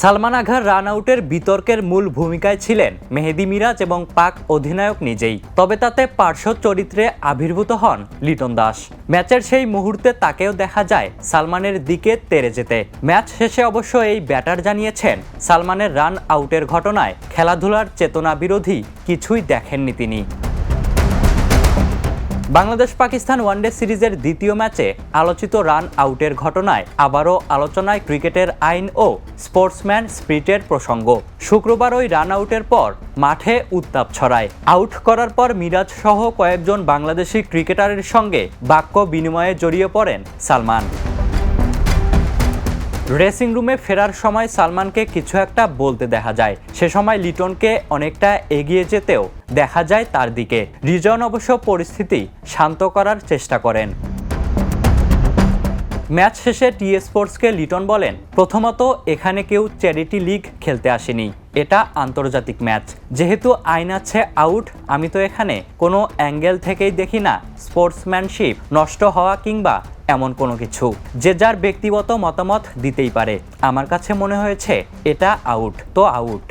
Salman আঘার run আউটের বিতর্কের মূল ভূমিকায় ছিলেন মেহেদী মিরাজ এবং পাক অধিনায়ক নিজেই। তবে তাতে পার্শ্ব চরিত্রে আবির্ভূত হন লিটন দাস। ম্যাচের সেই মুহূর্তে তাকেও দেখা যায় সালমানের দিকে তেড়ে যেতে। ম্যাচ শেষে অবশ্য এই ব্যাটার জানিয়েছেন, সালমানের রান আউটের ঘটনায় খেলাধুলার চেতনা বিরোধী কিছুই দেখেননি তিনি। বাংলাদেশ পাকিস্তান ওয়ানডে সিরিজের দ্বিতীয় ম্যাচে আলোচিত রান আউটের ঘটনায় আবারও আলোচনায় ক্রিকেটের আইন ও স্পোর্টসম্যান স্পিরিটের প্রসঙ্গ। শুক্রবার ওই রান আউটের পর মাঠে উত্তাপ ছড়ায়। আউট করার পর মিরাজ সহ কয়েকজন বাংলাদেশি ক্রিকেটারের সঙ্গে বাক্য বিনিময়ে জড়িয়ে পড়েন সালমান। ড্রেসিং রুমে ফেরার সময় সালমানকে কিছু একটা বলতে দেখা যায়। সে সময় লিটনকে অনেকটা এগিয়ে যেতেও দেখা যায় তার দিকে। রিজন অবশ্য পরিস্থিতি শান্ত করার চেষ্টা করেন। ম্যাচ শেষে টি স্পোর্টসকে লিটন বলেন, প্রথমত এখানে কেউ চ্যারিটি লিগ খেলতে আসেনি, এটা আন্তর্জাতিক ম্যাচ। যেহেতু আইন আছে আউট, আমি তো এখানে কোনো অ্যাঙ্গেল থেকেই দেখি না স্পোর্টসম্যানশিপ নষ্ট হওয়া কিংবা এমন কোনো কিছু। যে যার ব্যক্তিগত মতামত দিতেই পারে। আমার কাছে মনে হয়েছে এটা আউট তো আউট।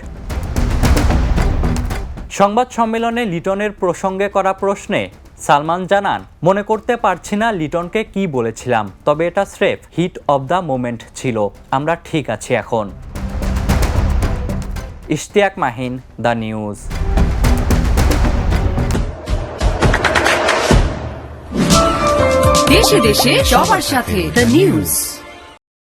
সংবাদ সম্মেলনে লিটনের প্রসঙ্গে করা প্রশ্নে সালমান জানান, মনে করতে পারছি না লিটনকে কি বলেছিলাম, তবে এটা স্রেফ হিট অব দ্য মোমেন্ট ছিল। আমরা ঠিক আছি এখন। Ishtiaq Mahin, the news. দেশে দেশে সবার সাথে দ্য নিউজ।